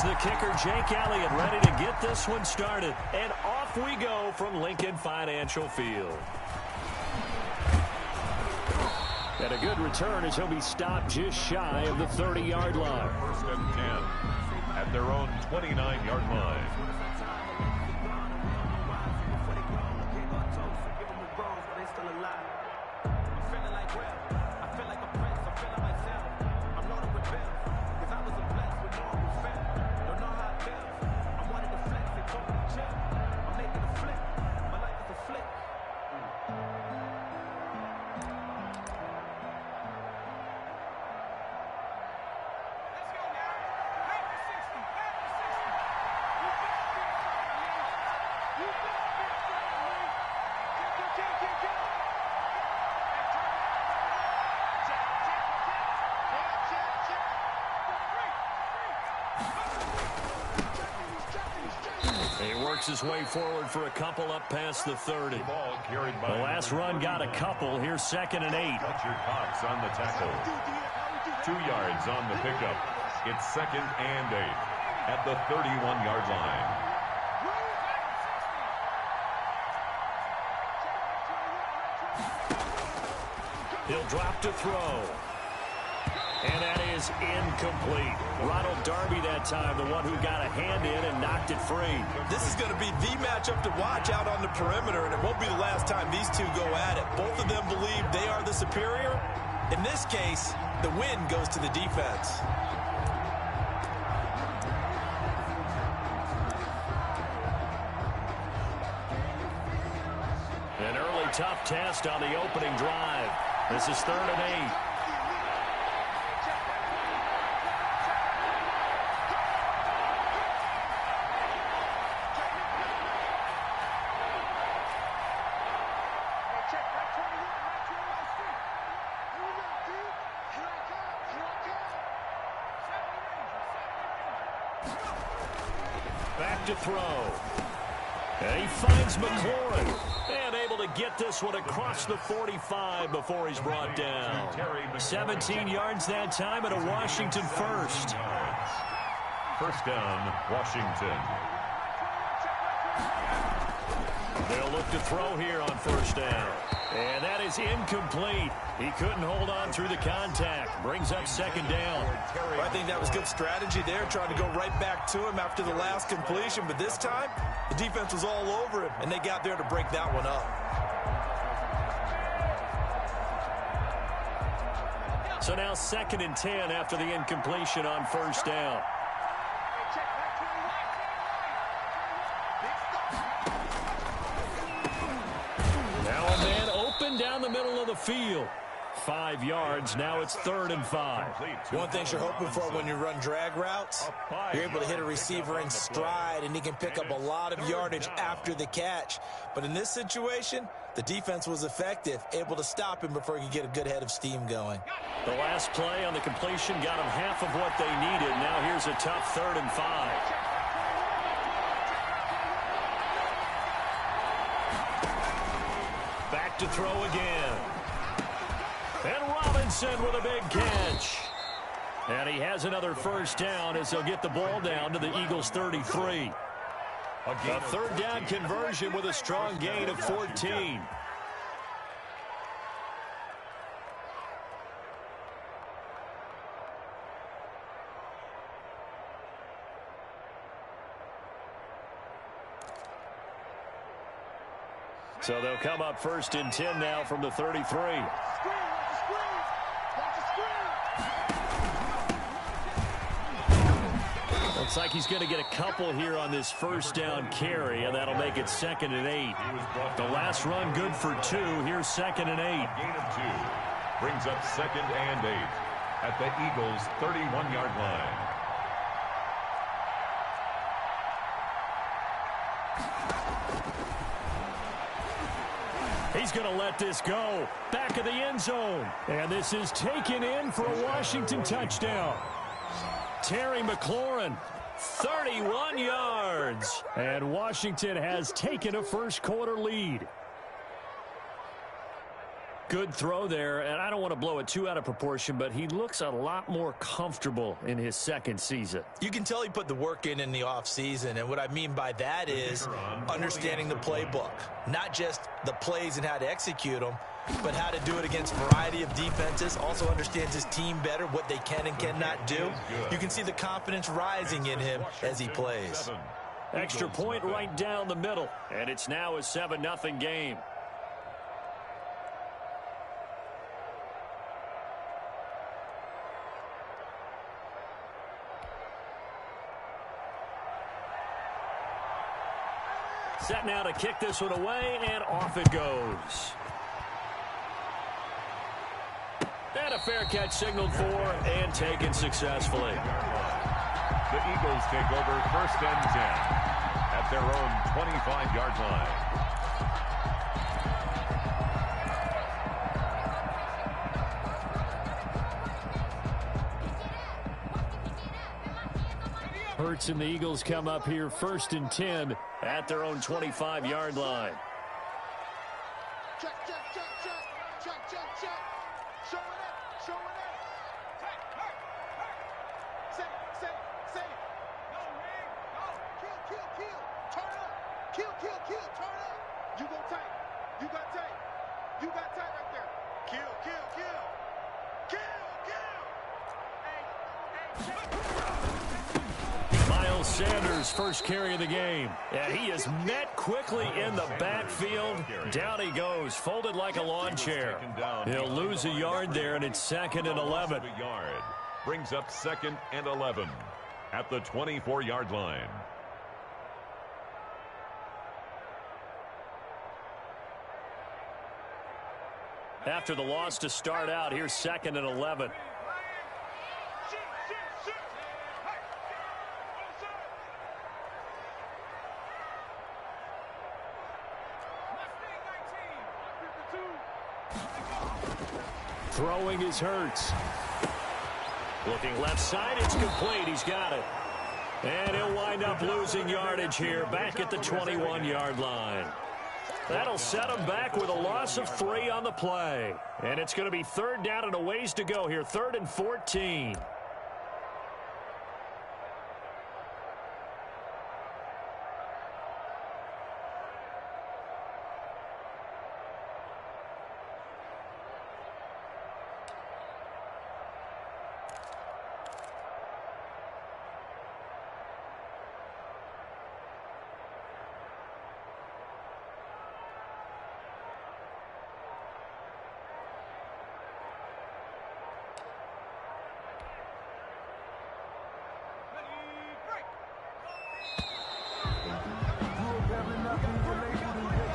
Here's the kicker, Jake Elliott, ready to get this one started. And off we go from Lincoln Financial Field. And a good return as he'll be stopped just shy of the 30-yard line. First and 10 at their own 29-yard line. His way forward for a couple up past the 30. The last run got a couple. Here's 2nd and 8. Fletcher Cox on the tackle. 2 yards on the pickup. It's 2nd and 8 at the 31-yard line. He'll drop to throw. And that is incomplete. Ronald Darby that time, the one who got a hand in and knocked it free. This is going to be the matchup to watch out on the perimeter, and it won't be the last time these two go at it. Both of them believe they are the superior. In this case, the win goes to the defense. An early tough test on the opening drive. This is 3rd and 8. Back to throw. And he finds McLaurin. And able to get this one across the 45 before he's brought down. 17 yards that time and a Washington first. First down, Washington. They'll look to throw here on first down. And that is incomplete. He couldn't hold on through the contact. Brings up 2nd down. Well, I think that was good strategy there, trying to go right back to him after the last completion. But this time, the defense was all over him, and they got there to break that one up. So now 2nd and 10 after the incompletion on first down. Now a man open down the middle of the field. 5 yards. Now it's 3rd and 5. One thing you're hoping for when you run drag routes, you're able to hit a receiver in stride, and he can pick up a lot of yardage after the catch. But in this situation, the defense was effective, able to stop him before he could get a good head of steam going. The last play on the completion got them half of what they needed. Now here's a tough 3rd and 5. Back to throw again. And Robinson with a big catch. And he has another first down as they'll get the ball down to the Eagles' 33. A 3rd down conversion with a strong gain of 14. So they'll come up 1st and 10 now from the 33. Looks like he's going to get a couple here on this first down carry, and that'll make it 2nd and 8. The last run good for 2. Here's 2nd and 8. Gain of 2 brings up 2nd and 8 at the Eagles' 31-yard line. He's going to let this go. Back of the end zone. And this is taken in for a Washington touchdown. Terry McLaurin, 31 yards. And Washington has taken a first quarter lead. Good throw there, and I don't want to blow it too out of proportion, but he looks a lot more comfortable in his second season. You can tell he put the work in the offseason, and what I mean by that is understanding the playbook. Not just the plays and how to execute them, but how to do it against a variety of defenses. Also understands his team better, what they can and cannot do. You can see the confidence rising in him as he plays. Extra point right down the middle, and it's now a 7-0 game. Set now to kick this one away, and off it goes. And a fair catch signaled for and taken successfully. The Eagles take over 1st and 10 at their own 25-yard line. Hurts and the Eagles come up here 1st and 10 at their own 25-yard line. Check, check, check, check, check, check, check. Show it up, show it up. Hey, hey, hey. Say it. No, man, no. Kill. Turn up. Kill, turn up. You go tight. You got tight right there. Kill. Miles Sanders, first carry of the game. And he is met quickly in the backfield. Down he goes, folded like a lawn chair. He'll lose a yard there, and it's 2nd and 11. Brings up 2nd and 11 at the 24-yard line. After the loss to start out, here's 2nd and 11. Throwing is Hurts. Looking left side, it's complete. He's got it. And he'll wind up losing yardage here back at the 21-yard line. That'll set him back with a loss of 3 on the play. And it's going to be 3rd down and a ways to go here, 3rd and 14.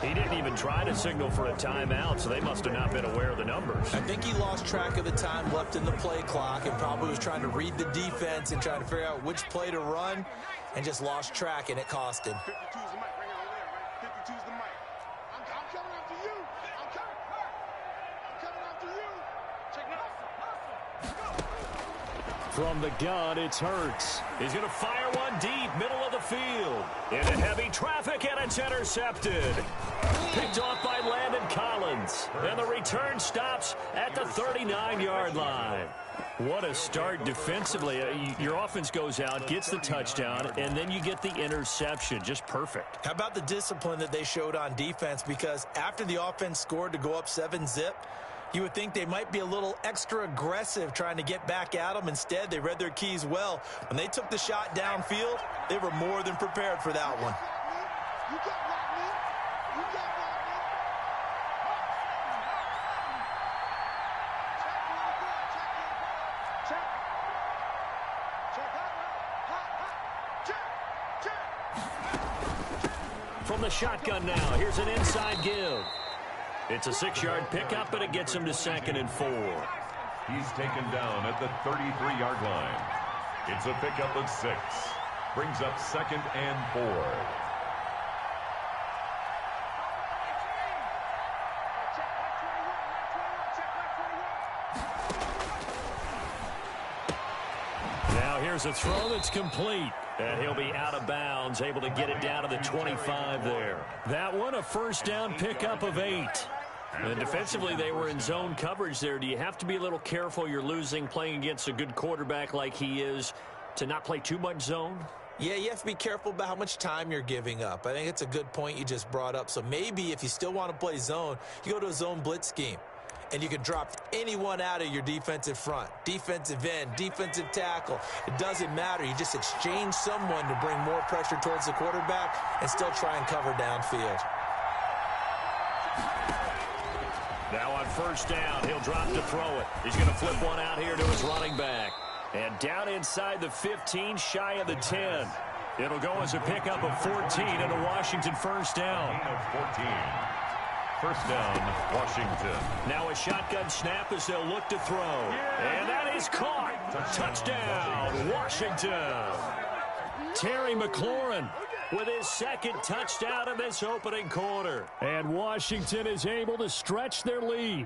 He didn't even try to signal for a timeout, so they must have not been aware of the numbers. I think he lost track of the time left in the play clock and probably was trying to read the defense and trying to figure out which play to run and just lost track, and it cost him. 52's the mic right over there, right? 52's the mic. I'm coming after you. I'm coming after you. Check it out. From the gun, it's Hurts. He's going to fire one deep, middle of the field. Into heavy traffic, and it's intercepted. Picked off by Landon Collins. And the return stops at the 39-yard line. What a start defensively. Your offense goes out, gets the touchdown, and then you get the interception. Just perfect. How about the discipline that they showed on defense? Because after the offense scored to go up 7-zip, you would think they might be a little extra aggressive trying to get back at them. Instead, they read their keys well. When they took the shot downfield, they were more than prepared for that one. You got blocked, man. You got blocked, man. Check. From the shotgun now, here's an inside give. It's a 6-yard pickup, and it gets him to 2nd and 4. He's taken down at the 33-yard line. It's a pickup of 6. Brings up 2nd and 4. Now here's a throw that's complete. And he'll be out of bounds, able to get it down to the 25 there. That one, a 1st down pickup of 8. And defensively, they were in zone coverage there. Do you have to be a little careful? You're losing playing against a good quarterback like he is to not play too much zone? Yeah, you have to be careful about how much time you're giving up. I think it's a good point you just brought up. So maybe if you still want to play zone, you go to a zone blitz scheme. And you can drop anyone out of your defensive front, defensive end, defensive tackle. It doesn't matter. You just exchange someone to bring more pressure towards the quarterback and still try and cover downfield. Now on first down, he'll drop to throw it. He's going to flip one out here to his running back. And down inside the 15, shy of the 10. It'll go as a pickup of 14 and a Washington first down. 14. First down, Washington. Now a shotgun snap as they'll look to throw. And that is caught. Touchdown, Washington. Terry McLaurin with his second touchdown in this opening quarter. And Washington is able to stretch their lead.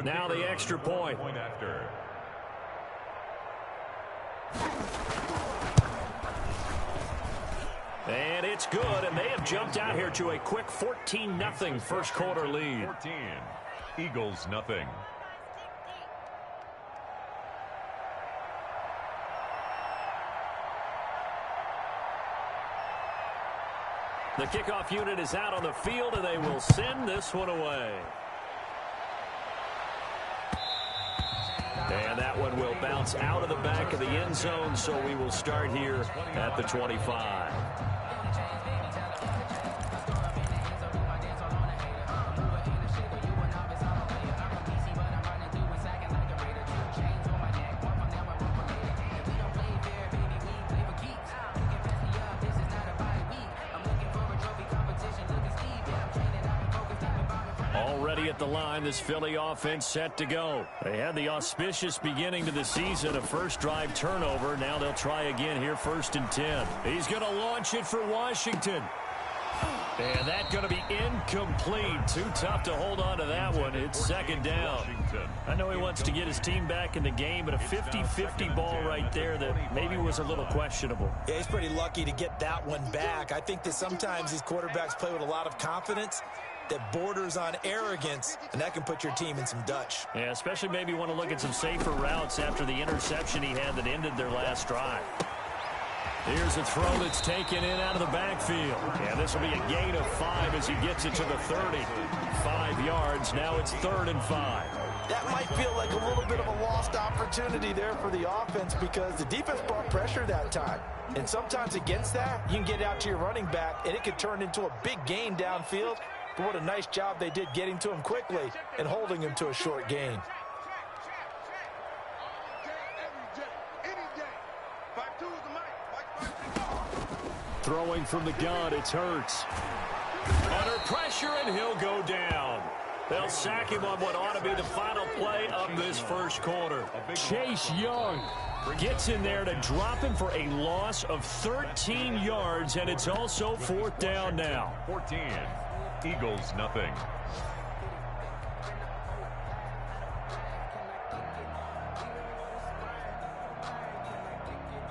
Now the extra point. Point after. And it's good, and they have jumped out here to a quick 14-0 first quarter lead. 14. Eagles nothing. The kickoff unit is out on the field, and they will send this one away. And that one will bounce out of the back of the end zone, so we will start here at the 25. Already at the line, this Philly offense set to go. They had the auspicious beginning to the season, a first drive turnover. Now they'll try again here, 1st and 10. He's going to launch it for Washington. And that's going to be incomplete. Too tough to hold on to that one. It's second down. I know he wants to get his team back in the game, but a 50-50 ball right there that maybe was a little questionable. Yeah, he's pretty lucky to get that one back. I think that sometimes these quarterbacks play with a lot of confidence that borders on arrogance, and that can put your team in some Dutch. Yeah, especially maybe want to look at some safer routes after the interception he had that ended their last drive. Here's a throw that's taken in out of the backfield. And this will be a gain of 5 as he gets it to the 30. 5 yards. Now it's 3rd and 5. That might feel like a little bit of a lost opportunity there for the offense because the defense brought pressure that time. And sometimes against that, you can get out to your running back, and it could turn into a big gain downfield. But what a nice job they did getting to him quickly and holding him to a short gain. Throwing from the gun, it's Hurts. Under pressure, and he'll go down. They'll sack him on what ought to be the final play of this first quarter. Chase Young gets in there to drop him for a loss of 13 yards, and it's also 4th down now. 14. Eagles nothing.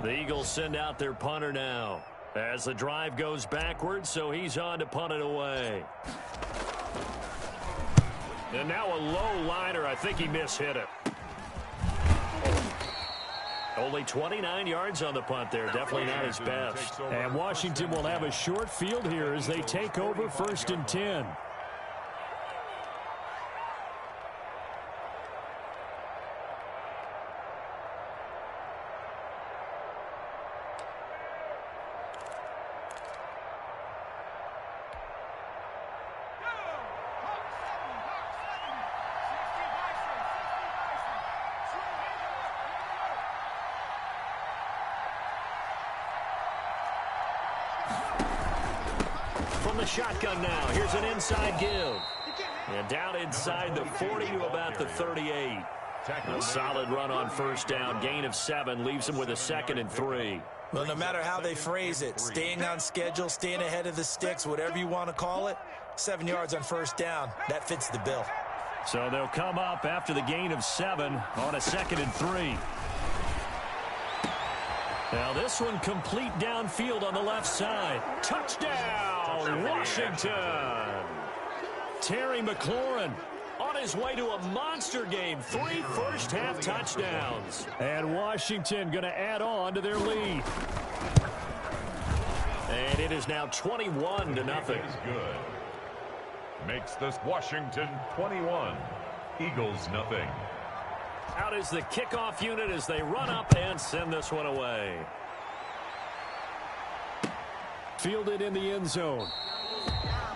The Eagles send out their punter now as the drive goes backwards, so he's on to punt it away. And now a low liner. I think he mishit it. Only 29 yards on the punt there. Definitely not his best. And Washington will have a short field here as they take over 1st and 10. From the shotgun now, here's an inside give. And down inside the 40 to about the 38. A solid run on first down. Gain of 7 leaves him with a 2nd and 3. Well, no matter how they phrase it, staying on schedule, staying ahead of the sticks, whatever you want to call it, 7 yards on first down, that fits the bill. So they'll come up after the gain of 7 on a 2nd and 3. Now this one complete downfield on the left side. Touchdown, Washington. Terry McLaurin on his way to a monster game. 3 first-half touchdowns. And Washington going to add on to their lead. And it is now 21-0. Good. Makes this Washington 21. Eagles nothing. Out is the kickoff unit as they run up and send this one away. Fielded in the end zone.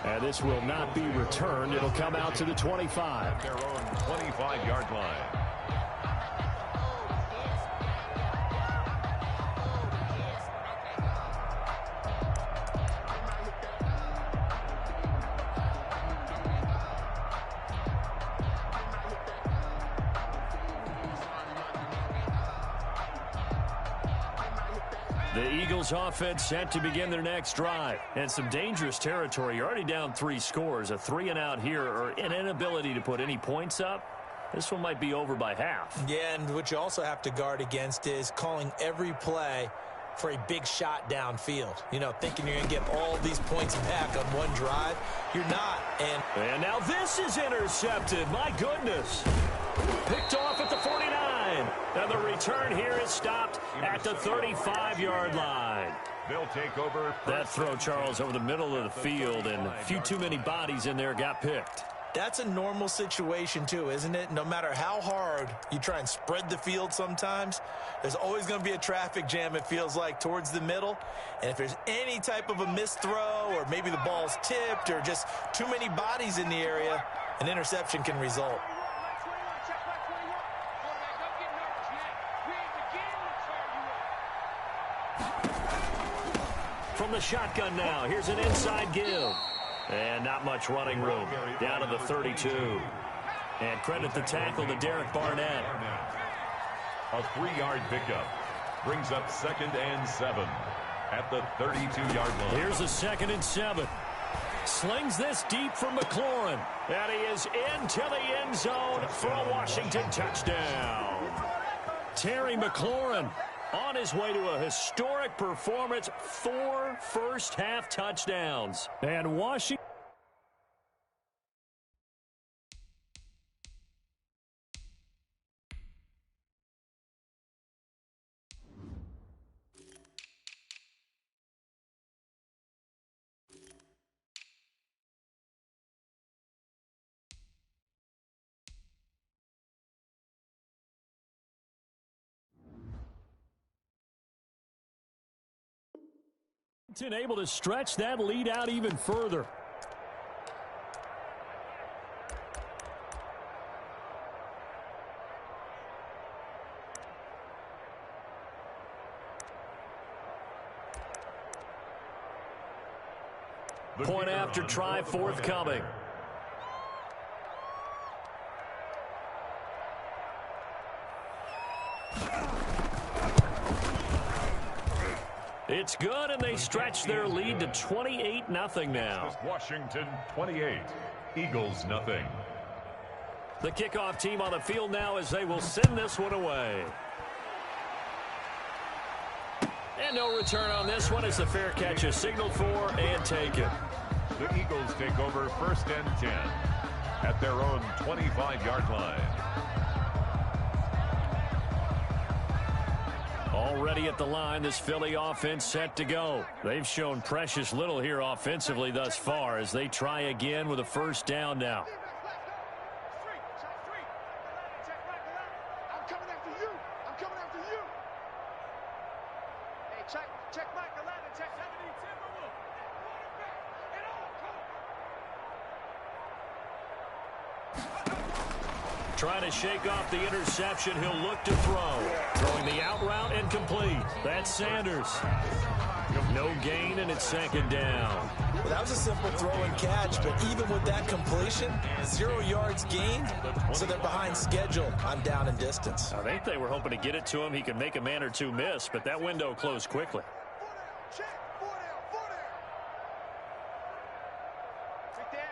And this will not be returned. It'll come out to the 25. Their own 25-yard line. The Eagles offense set to begin their next drive. And some dangerous territory. You're already down 3 scores. A 3-and-out here or an inability to put any points up. This one might be over by half. Yeah, and what you also have to guard against is calling every play for a big shot downfield. You know, thinking you're going to get all these points back on one drive. You're not. And now this is intercepted. My goodness. Picked off at the 49. And the return here is stopped at the 35-yard line. They'll take over. That throw, Charles, over the middle of the field, and a few too many bodies in there got picked. That's a normal situation, too, isn't it? No matter how hard you try and spread the field sometimes, there's always going to be a traffic jam, it feels like, towards the middle. And if there's any type of a missed throw or maybe the ball's tipped or just too many bodies in the area, an interception can result. From the shotgun now, here's an inside give. And not much running room. Down to the 32. And credit the tackle to Derek Barnett. A 3-yard pickup. Brings up 2nd and 7 at the 32-yard line. Here's a 2nd and 7. Slings this deep for McLaurin. And he is into the end zone for a Washington touchdown. Terry McLaurin on his way to a historic performance. 4 first-half touchdowns. And Washington. Able to stretch that lead out even further. Point after try forthcoming. It's good, and they stretch their lead to 28-0 now. Washington 28, Eagles nothing. The kickoff team on the field now as they will send this one away. And no return on this one as the fair catch is signaled for and taken. The Eagles take over 1st and 10 at their own 25-yard line. Already at the line, this Philly offense set to go. They've shown precious little here offensively thus far as they try again with a 1st down now. I'm coming after you. I'm coming after you. Hey, check Mike Atlanta, check 70 Timberwolves. Quarterback and all Trying to shake off the interception. He'll look to throw. Throwing the out route and complete. That's Sanders. No gain, and it's 2nd down. Well, that was a simple throw and catch, but even with that completion, 0 yards gained, so they're behind schedule on down and distance. I think they were hoping to get it to him. He could make a man or two miss, but that window closed quickly. Check, 4 down, 4 down. Quick the edge.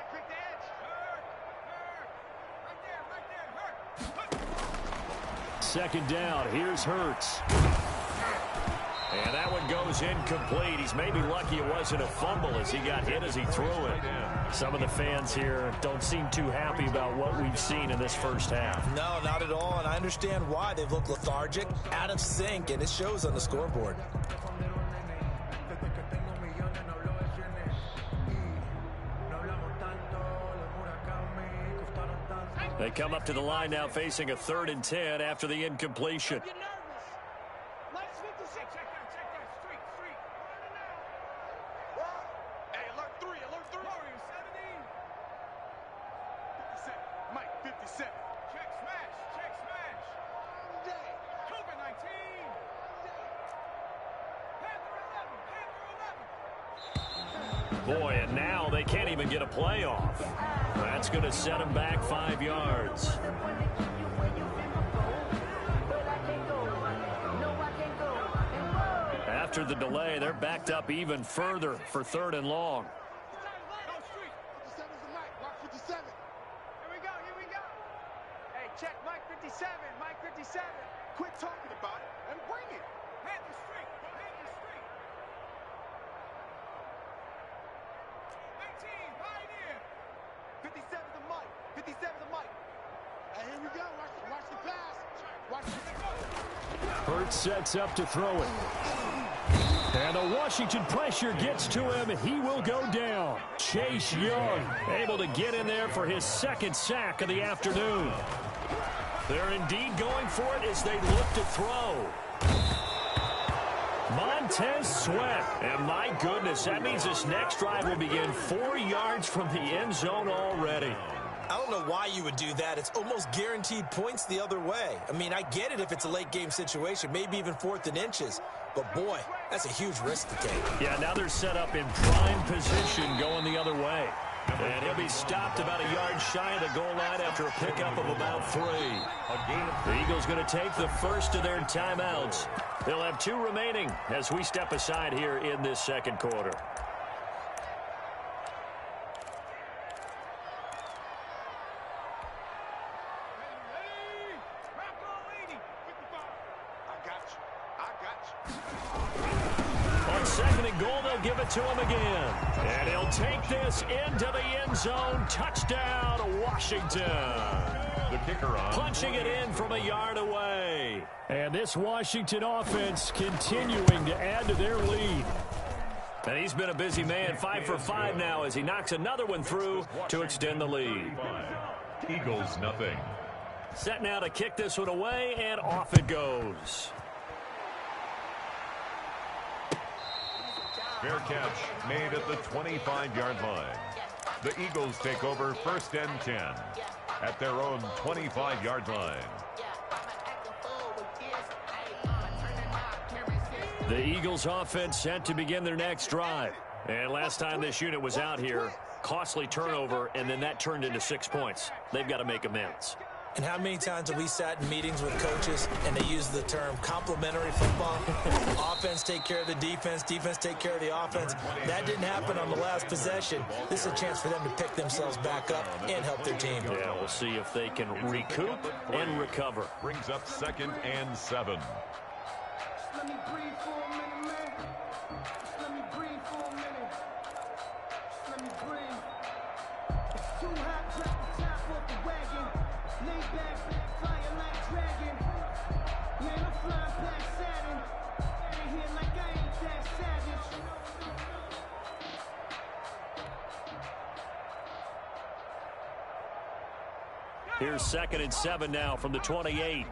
Second down. Here's Hurts. throws incomplete. He's maybe lucky it wasn't a fumble as he got hit as he threw it. Some of the fans here don't seem too happy about what we've seen in this first half. No, not at all, and I understand why. They've looked lethargic, out of sync, and it shows on the scoreboard. They come up to the line now facing a 3rd and 10 after the incompletion. Boy, and now they can't even get a playoff. That's going to set them back 5 yards. After the delay, they're backed up even further for 3rd and long. Check Mike 57, Mike 57. Quit talking about it and bring it. Hit the street, hit the street. 18, pioneer. 57 to Mike, 57 to Mike. And here we go, watch the pass. Watch the Hurts sets up to throw it. And the Washington pressure gets to him. He will go down. Chase Young able to get in there for his 2nd sack of the afternoon. They're indeed going for it as they look to throw. Montez Sweat. And my goodness, that means this next drive will begin 4 yards from the end zone already. I don't know why you would do that. It's almost guaranteed points the other way. I mean, I get it if it's a late game situation, maybe even 4th and inches. But, boy, that's a huge risk to take. Yeah, now they're set up in prime position going the other way. And he'll be stopped about a yard shy of the goal line after a pickup of about 3. The Eagles going to take the first of their timeouts. They'll have 2 remaining as we step aside here in this 2nd quarter. On 2nd and goal, they'll give it to him again. And he'll take this into the end zone. Touchdown, Washington. The kicker on. Punching it in from a yard away. And this Washington offense continuing to add to their lead. And he's been a busy man, 5 for 5 now as he knocks another one through to extend the lead. Eagles nothing. Set now to kick this one away, and off it goes. Fair catch made at the 25-yard line. The Eagles take over 1st and 10 at their own 25-yard line. The Eagles offense set to begin their next drive. And last time this unit was out here, costly turnover, and then that turned into 6 points. They've got to make amends. And how many times have we sat in meetings with coaches and they use the term complementary football? Offense take care of the defense, defense take care of the offense. That didn't happen on the last possession. This is a chance for them to pick themselves back up and help their team. Yeah, we'll see if they can recoup and recover. Brings up 2nd and 7. Let me breathe for a minute, man. Just let me breathe for a minute. Just let me breathe. It's too hot, drop the top off the wagon. Lay back, fire like dragon. Man, I'm flying past Saturn. Ain't here like I ain't that savage. Here's 2nd and 7 now from the 28.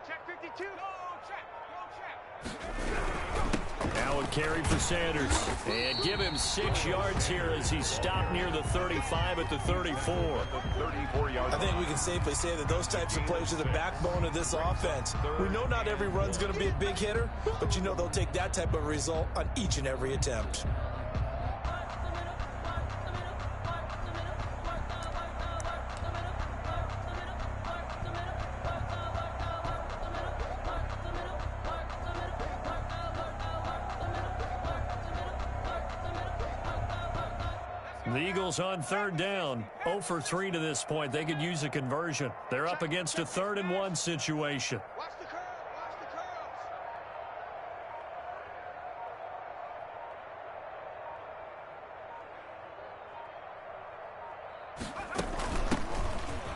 Check 52. Now a carry for Sanders. And give him 6 yards here as he's stopped near the 35 at the 34. 34-yard. I think we can safely say that those types of plays are the backbone of this offense. We know not every run's going to be a big hitter, but you know they'll take that type of result on each and every attempt. The Eagles on 3rd down, 0 for 3 to this point. They could use a conversion. They're up against a 3rd and 1 situation. Watch the curve, watch the curves.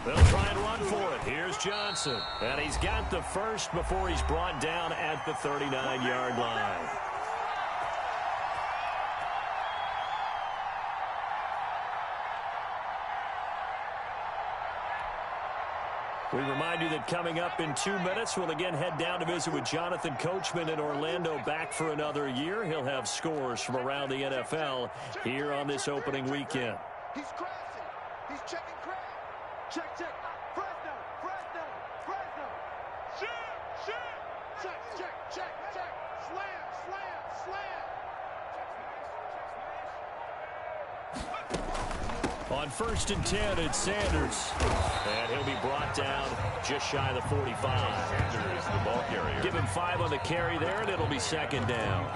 They'll try and run for it. Here's Johnson. And he's got the first before he's brought down at the 39-yard line. We remind you that coming up in 2 minutes, we'll again head down to visit with Jonathan Coachman in Orlando, back for another year. He'll have scores from around the NFL here on this opening weekend. He's crashing. He's checking crash. Check, check. Fresno, Fresno, Fresno. Shoot, shoot. Check, check, check, check. Slam, slam, slam. On 1st and 10, it's Sanders. And he'll be brought down just shy of the 45. Sanders, the ball carrier. Give him 5 on the carry there, and it'll be 2nd down.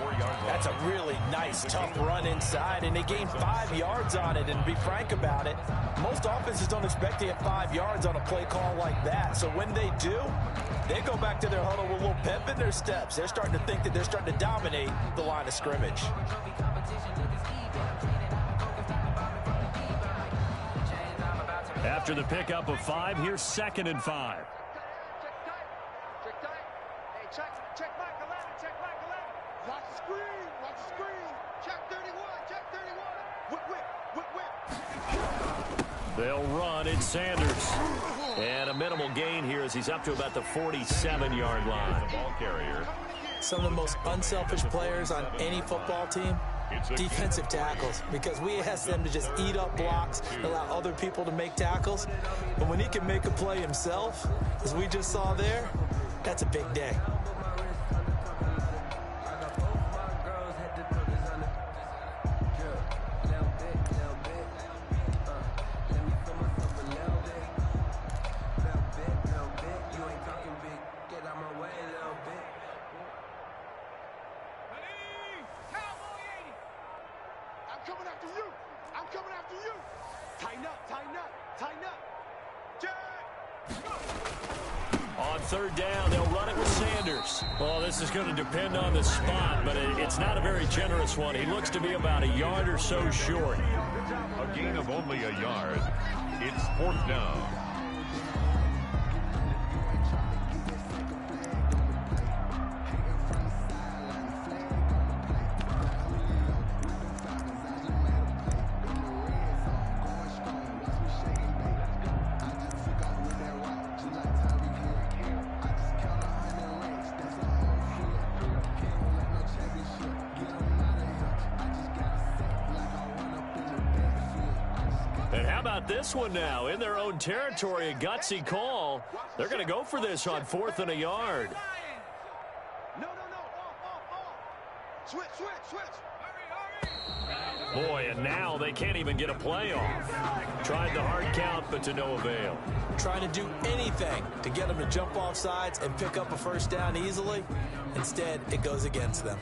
That's a really nice, tough run inside, and they gained 5 yards on it. And to be frank about it, most offenses don't expect to get 5 yards on a play call like that. So when they do, they go back to their huddle with a little pep in their steps. They're starting to think that they're starting to dominate the line of scrimmage. After the pickup of 5, here's 2nd and 5. Check tight. Check tight. Hey, check Mike 11. Check Mike 11. Watch the screen. Watch the screen. Check 31. Check 31. Whip, whip, whip, whip. They'll run. It's Sanders. And a minimal gain here as he's up to about the 47-yard line. The ball carrier. Some of the most unselfish players on any football team, defensive tackles, because we ask them to just eat up blocks, allow other people to make tackles. But when he can make a play himself, as we just saw there, that's a big day. Coming after you. I'm coming after you. Tighten up, tighten up, tighten up. Jack. On 3rd down, they'll run it with Sanders. Well, this is going to depend on the spot, but it's not a very generous one. He looks to be about a yard or so short. A gain of only a yard. It's 4th down. And how about this one now? In their own territory, a gutsy call. They're going to go for this on 4th and a yard. No, off. Switch. Hurry. Boy, and now they can't even get a play off. Tried the hard count, but to no avail. Trying to do anything to get them to jump off sides and pick up a 1st down easily. Instead, it goes against them.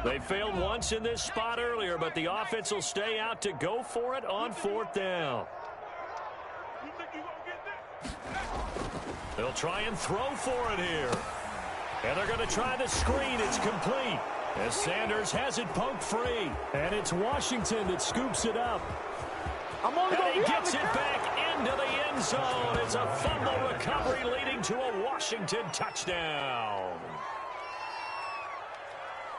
They failed once in this spot earlier, but the offense will stay out to go for it on 4th down. They'll try and throw for it here. And they're going to try the screen. It's complete as Sanders has it poked free. And it's Washington that scoops it up. And he gets it back into the end zone. It's a fumble recovery leading to a Washington touchdown.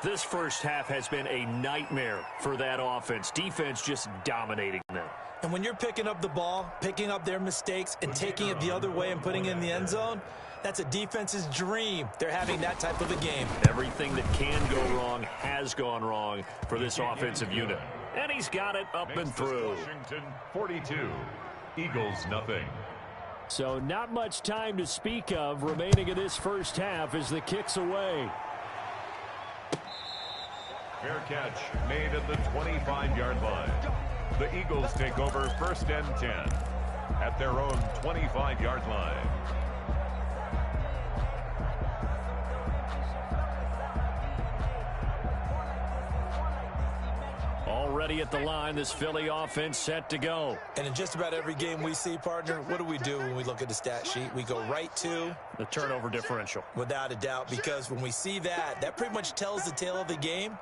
This first half has been a nightmare for that offense. Defense just dominating them. And when you're picking up the ball, picking up their mistakes, and taking it the other way and putting it in the end zone, that's a defense's dream. They're having that type of a game. Everything that can go wrong has gone wrong for this offensive unit. And he's got it up and through. Washington 42, Eagles nothing. So not much time to speak of remaining in this first half as the kick's away. Fair catch made at the 25-yard line. The Eagles take over 1st and 10 at their own 25-yard line. Already at the line, this Philly offense set to go. And in just about every game we see, partner, what do we do when we look at the stat sheet? We go right to the turnover differential. Without a doubt, because when we see that pretty much tells the tale of the game.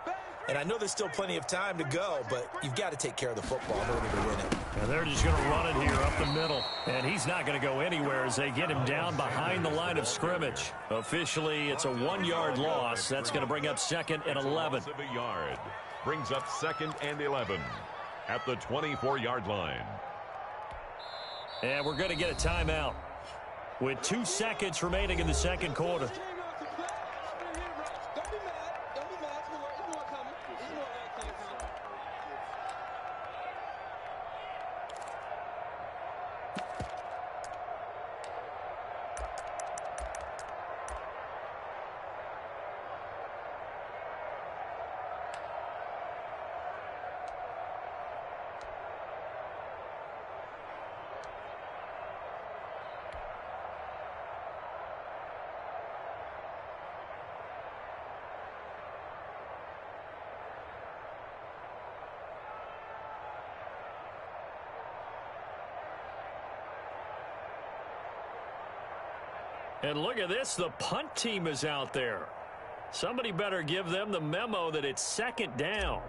And I know there's still plenty of time to go, but you've got to take care of the football in order to win it. And they're just going to run it here up the middle. And he's not going to go anywhere as they get him down behind the line of scrimmage. Officially, it's a 1-yard loss. That's going to bring up 2nd and 11. Of a yard. Brings up 2nd and 11 at the 24-yard line. And we're going to get a timeout with 2 seconds remaining in the second quarter. And look at this, the punt team is out there. Somebody better give them the memo that it's 2nd down.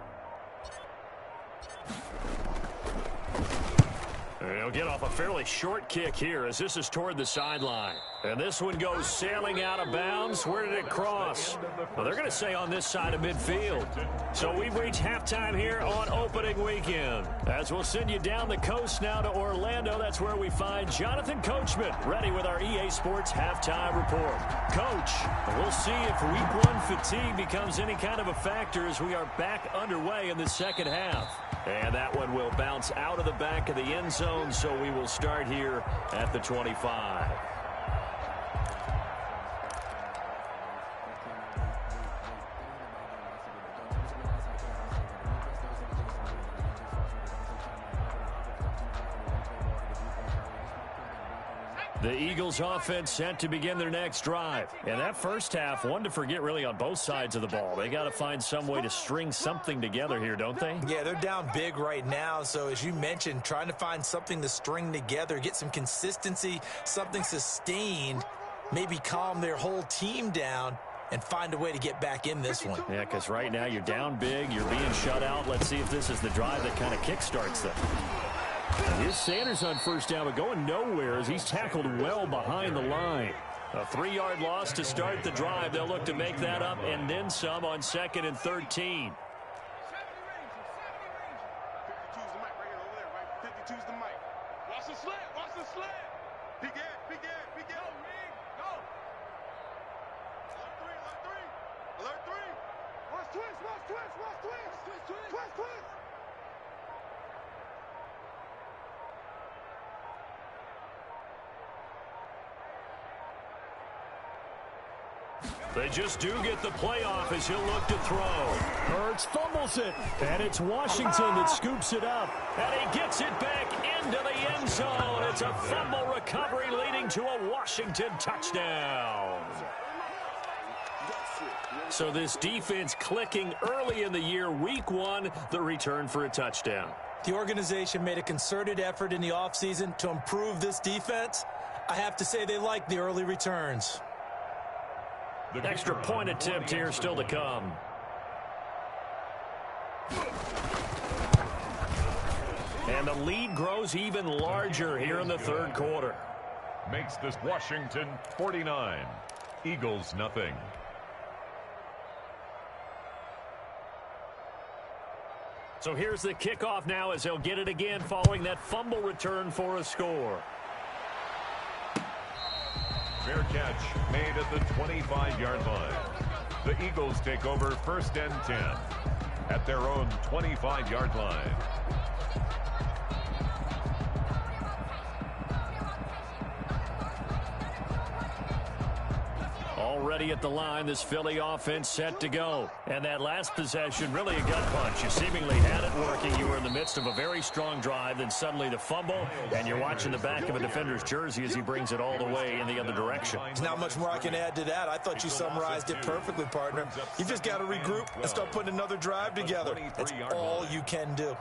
They'll get off a fairly short kick here as this is toward the sideline. And this one goes sailing out of bounds. Where did it cross? Well, they're going to say on this side of midfield. So we've reached halftime here on opening weekend. As we'll send you down the coast now to Orlando, that's where we find Jonathan Coachman ready with our EA Sports halftime report. Coach, we'll see if week 1 fatigue becomes any kind of a factor as we are back underway in the second half. And that one will bounce out of the back of the end zone, so we will start here at the 25. The Eagles offense set to begin their next drive. And that first half, one to forget really on both sides of the ball. They got to find some way to string something together here, don't they? Yeah, they're down big right now. So as you mentioned, trying to find something to string together, get some consistency, something sustained, maybe calm their whole team down and find a way to get back in this one. Yeah, because right now you're down big, you're being shut out. Let's see if this is the drive that kind of kickstarts them. Here's Sanders on first down, but going nowhere as he's tackled well behind the line. A 3-yard loss to start the drive. They'll look to make that up and then some on 2nd and 13. 52's the mic right here over there, right? 52's the mic. Watch the slant, watch the slant. Big air, big air, big air. Go, Reed, go. Alert 3, alert 3. Watch twist, watch twist, watch twist. Twist, twist. They just do get the playoff as he'll look to throw. Hurts fumbles it, and it's Washington that scoops it up. And he gets it back into the end zone. It's a fumble recovery leading to a Washington touchdown. So this defense clicking early in the year, week 1, the return for a touchdown. The organization made a concerted effort in the offseason to improve this defense. I have to say they like the early returns. Extra point attempt here still to come. And the lead grows even larger here in the third quarter. Makes this Washington 49, Eagles nothing. So here's the kickoff now as they'll get it again following that fumble return for a score. Fair catch made at the 25-yard line. The Eagles take over 1st and 10 at their own 25-yard line. Already at the line, this Philly offense set to go. And that last possession, really a gut punch. You seemingly had it working. You were in the midst midst of a very strong drive, then suddenly the fumble, and you're watching the back of a defender's jersey as he brings it all the way in the other direction. There's not much more I can add to that. I thought you summarized it perfectly, partner. You just got to regroup and start putting another drive together. That's all you can do.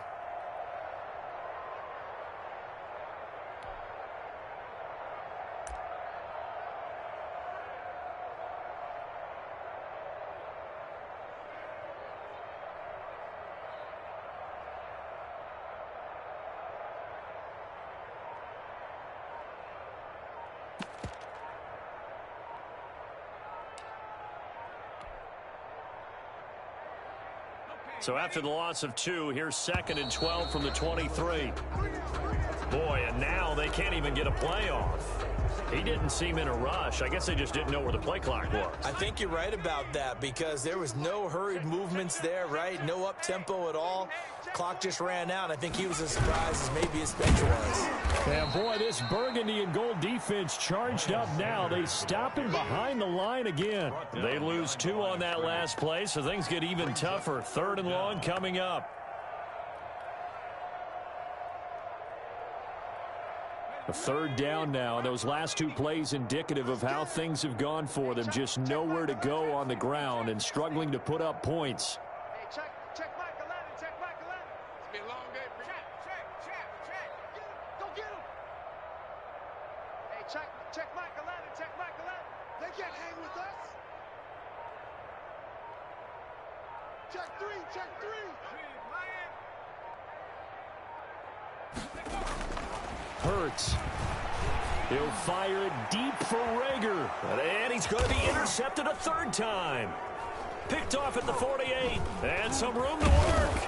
So after the loss of 2, here's 2nd and 12 from the 23. Boy, and now they can't even get a play off. He didn't seem in a rush. I guess they just didn't know where the play clock was. I think you're right about that because there was no hurried movements there, right? No up-tempo at all. Clock just ran out. I think he was as surprised as maybe his bench was. And boy, this burgundy and gold defense charged up now. They stop him behind the line again. They lose 2 on that last play, so things get even tougher. 3rd and long coming up. A 3rd down now, and those last 2 plays indicative of how things have gone for them. Just nowhere to go on the ground and struggling to put up points. Hey, check Mike 11, check Mike 11. It's been a long day for you. Check. Go get him. Hey, check Mike 11, check Mike 11. They can't hang with us. Check 3. Hurts. He'll fire it deep for Rager. And he's going to be intercepted a 3rd time. Picked off at the 48. And some room to work.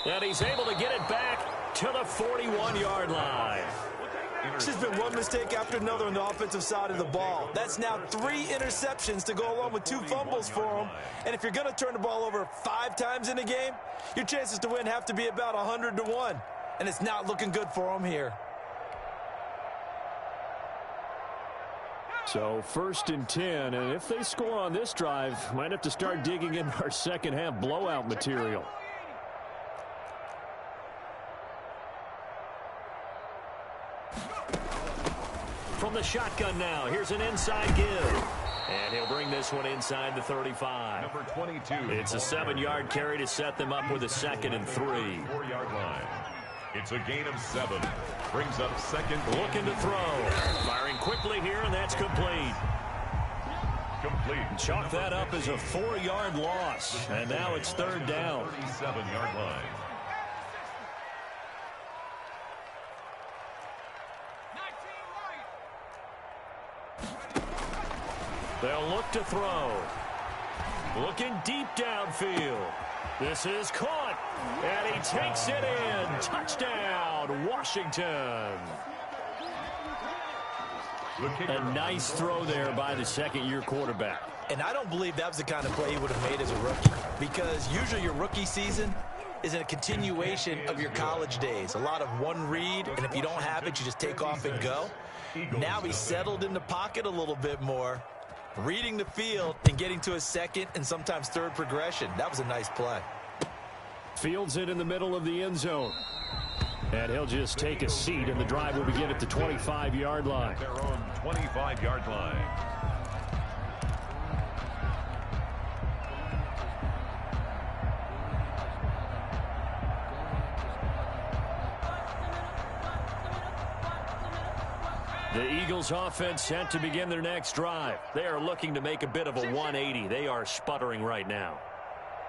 And he's able to get it back to the 41-yard line. It's just been one mistake after another on the offensive side of the ball. That's now 3 interceptions to go along with 2 fumbles for him. And if you're going to turn the ball over 5 times in a game, your chances to win have to be about 100 to 1. And it's not looking good for him here. So 1st and 10, and if they score on this drive, might have to start digging in our second half blowout material. From the shotgun now, here's an inside give. And he'll bring this one inside the 35. Number 22. It's a 7-yard carry to set them up with a 2nd and 3. 4-yard line. It's a gain of 7. Brings up 2nd. Looking to throw. Firing quickly here, and that's complete. Chalk that up as a 4-yard loss. And now it's 3rd down. 37-yard line. They'll look to throw. Looking deep downfield. This is caught. And he takes it in. Touchdown, Washington. A nice throw there by the 2nd-year quarterback. And I don't believe that was the kind of play he would have made as a rookie. Because usually your rookie season is a continuation of your college days. A lot of one read, and if you don't have it, you just take off and go. Now he's settled in the pocket a little bit more, reading the field and getting to his 2nd and sometimes 3rd progression. That was a nice play. Fields it in the middle of the end zone. And he'll just take a seat, and the drive will begin at the 25-yard line. Their own 25-yard line. The Eagles offense set to begin their next drive. They are looking to make a bit of a 180. They are sputtering right now.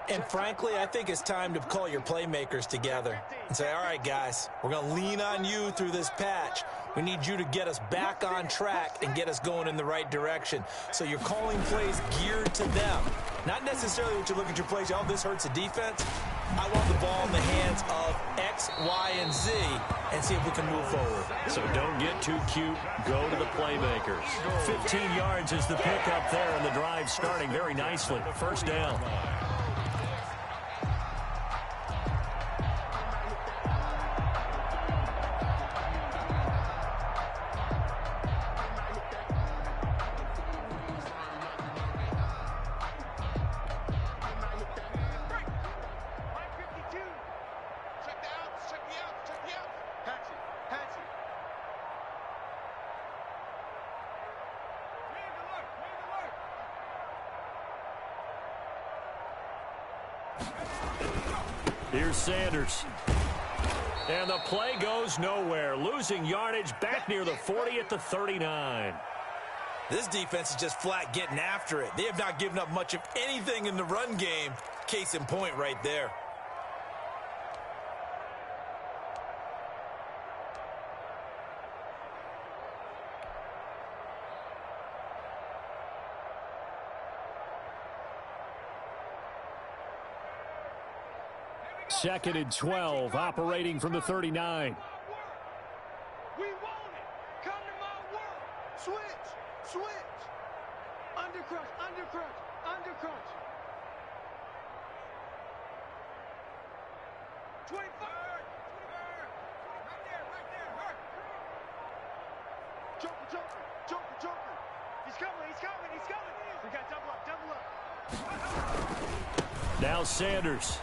And frankly, I think it's time to call your playmakers together and say, all right, guys, we're going to lean on you through this patch. We need you to get us back on track and get us going in the right direction. So you're calling plays geared to them. Not necessarily what you look at your plays, oh, this hurts the defense. I want the ball in the hands of X, Y, and Z and see if we can move forward. So don't get too cute. Go to the playmakers. 15 yards is the pickup there, and the drive starting very nicely. 1st down. Here's Sanders. And the play goes nowhere. Losing yardage back near the 40 at the 39. This defense is just flat getting after it. They have not given up much of anything in the run game. Case in point right there. Second and 12, operating from the 39. We want it. Come to my work. Switch. Switch. Undercrunch. Undercrunch. Undercrunch. 25. Right there. Right there. Hurt. Joker. Joker. Joker. Joker. He's coming. He's coming. He's coming. We got double up. Double up. Now Sanders.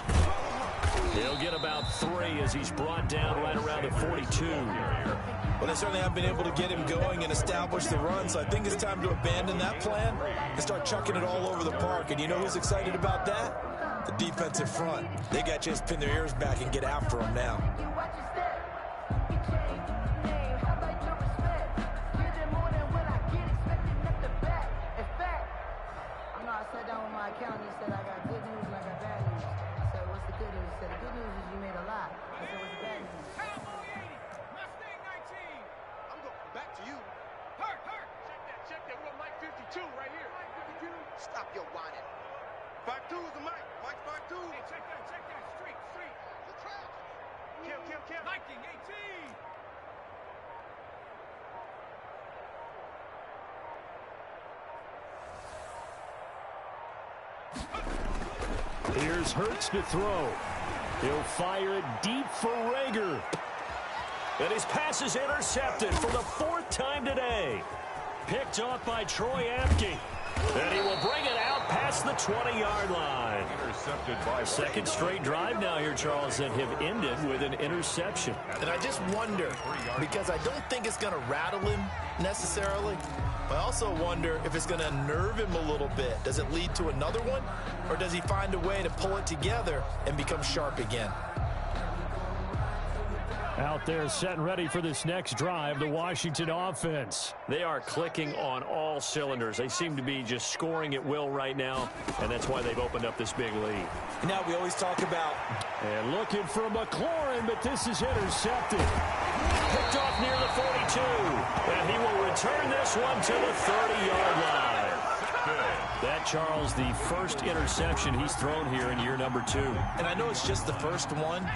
He'll get about 3 as he's brought down right around the 42. Well, they certainly have been able to get him going and establish the run, so I think it's time to abandon that plan and start chucking it all over the park. And you know who's excited about that? The defensive front. They got a chance to pin their ears back and get after him now. I sat down with my accountant. He said, I got good news and I got bad news. I said, what's the good news? He said, the good news is you made a lot. I said, what's the bad news? Cowboy 80. Mustang 19. I'm going back to you. Hurt. Check that. We're Mike 52 right here. Mike 52. Stop your whining. 52 is the mic. Mike 52. Hey, check that. Street. The trash. Kill. Viking 18. Here's Hurts to throw. He'll fire it deep for Rager. And his pass is intercepted for the 4th time today. Picked off by Troy Apke. And he will bring it out past the 20-yard line. Intercepted by Second straight drive now here, Charles, that have ended with an interception. And I just wonder, because I don't think it's going to rattle him necessarily. I also wonder if it's going to unnerve him a little bit. Does it lead to another one? Or does he find a way to pull it together and become sharp again? Out there set and ready for this next drive, the Washington offense. They are clicking on all cylinders. They seem to be just scoring at will right now, and that's why they've opened up this big lead. Now we always talk about... And looking for McLaurin, but this is intercepted. Picked off near the 42, and he will return this one to the 30-yard line. That, Charles, the first interception he's thrown here in year number 2. And I know it's just the first one,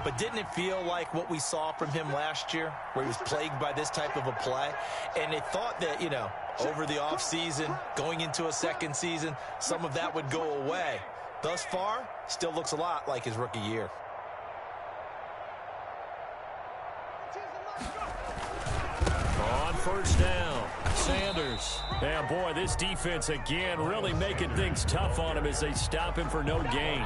but didn't it feel like what we saw from him last year, where he was plagued by this type of a play? And they thought that, you know, over the offseason, going into a second season, some of that would go away. Thus far, still looks a lot like his rookie year. On first down, Sanders. And boy, this defense again really making things tough on him as they stop him for no gain.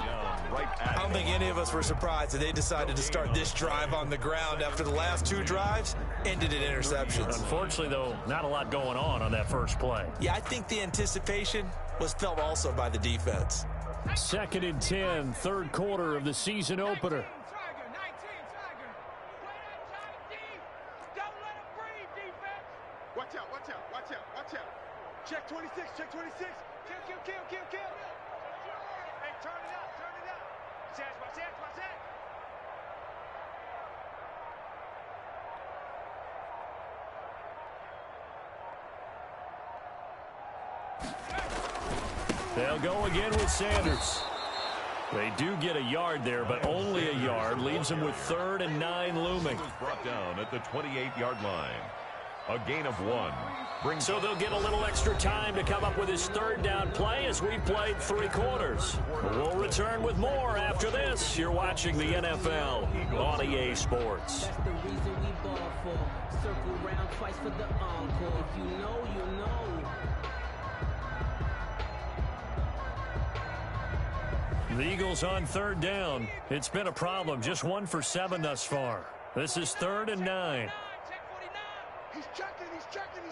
I don't think any of us were surprised that they decided to start this drive on the ground after the last 2 drives ended in interceptions. Unfortunately, though, not a lot going on that first play. Yeah, I think the anticipation was felt also by the defense. Second and 10, third quarter of the season opener. Tiger, 19, Tiger. Play that tight deep. Don't let him breathe, defense. Watch out. Check 26. Kill. Hey, turn it up. Watch that. They'll go again with Sanders. They do get a yard there, but only a yard. Leaves them with 3rd and 9 looming. Brought down at the 28-yard line. A gain of 1. So they'll get a little extra time to come up with his 3rd down play as we played 3 quarters. We'll return with more after this. You're watching the NFL on EA Sports. That's the reason we ball for. Circle round twice for the encore. If you know, you know. The Eagles on 3rd down. It's been a problem. Just 1 for 7 thus far. This is 3rd and 9. Check 49. He's checking.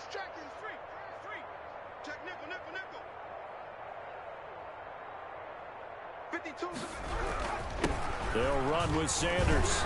Street. Check nickel. 52. They'll run with Sanders.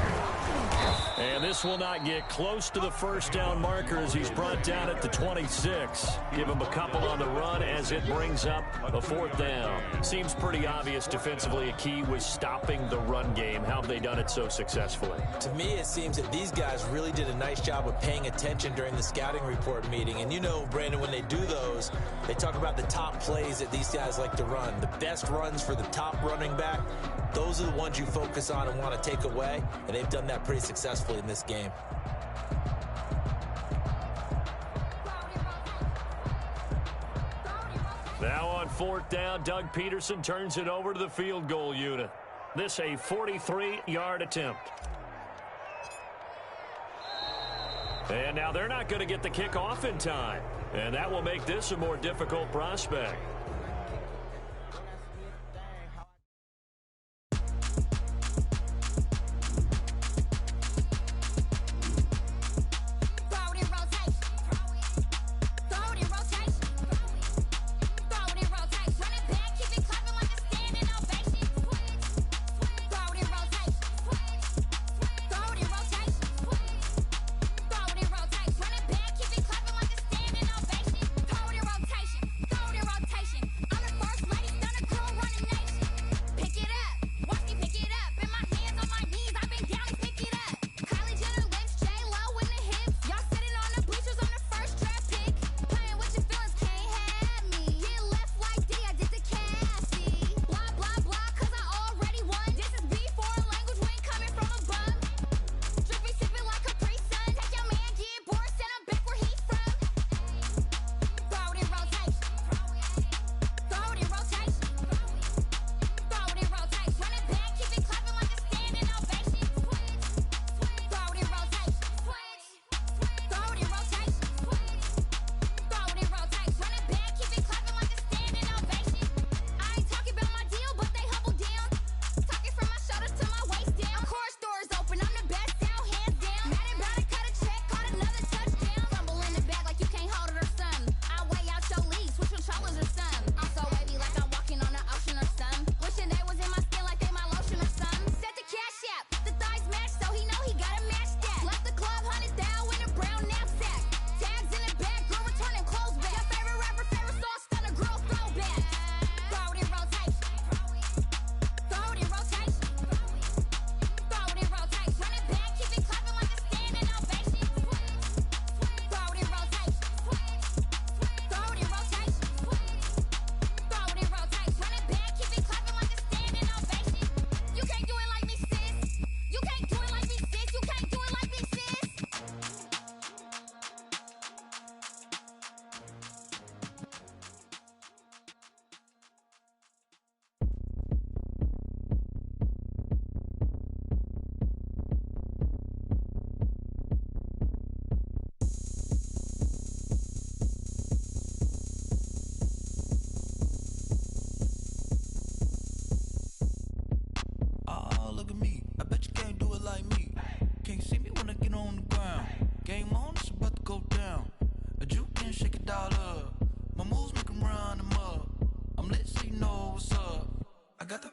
And this will not get close to the first down marker as he's brought down at the 26. Give him a couple on the run as it brings up a fourth down. Seems pretty obvious defensively a key was stopping the run game. How have they done it so successfully? To me, it seems that these guys really did a nice job of paying attention during the scouting report meeting. And you know, Brandon, when they do those, they talk about the top plays that these guys like to run. The best runs for the top running back, those are the ones you focus on and want to take away. And they've done that pretty successfully in this game. Now on fourth down, Doug Peterson turns it over to the field goal unit. This a 43-yard attempt. And now they're not going to get the kickoff in time. And that will make this a more difficult prospect.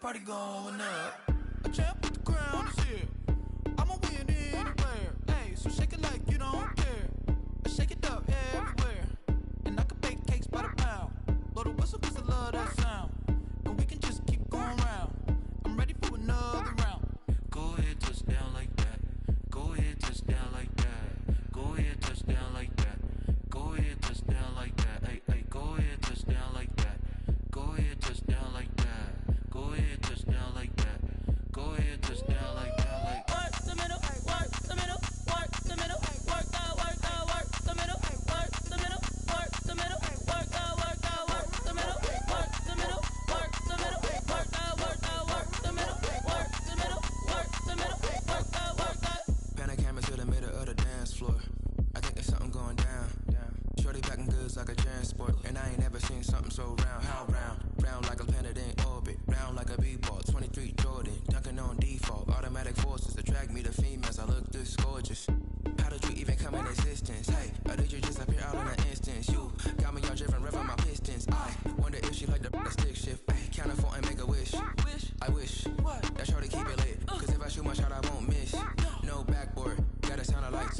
Party going up. A champ with the crown is here. I'ma win anywhere. Hey, so shake it like you don't care. Shake it up everywhere. And I can bake cakes by the pound. Blow the whistle cause I love that sound. And we can just keep going round. I'm ready for another round. Go ahead, touch down like that. Go ahead, touch down like that. Go ahead, touch down like that. Go ahead, touch down like that. Hey, hey, go ahead, touch down like that. Go ahead, touch down like that. Go ahead, touch down like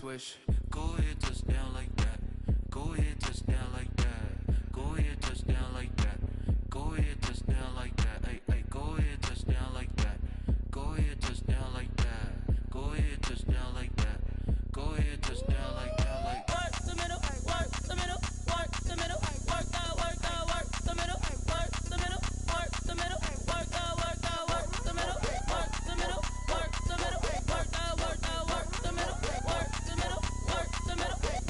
switch. Go ahead, touchdown like that. Go ahead, touchdown like that. Go ahead, touchdown like that. Go ahead, touchdown like that. Hey, hey, go ahead, touchdown like that. Go ahead, touchdown like that. Go ahead, touchdown like that. Go ahead, touchdown like that. Like work the middle, work the middle, work the middle, work the middle, work the middle, work the middle, work the middle, work the middle, work the middle, work the middle, work the middle, work the middle, work the middle, work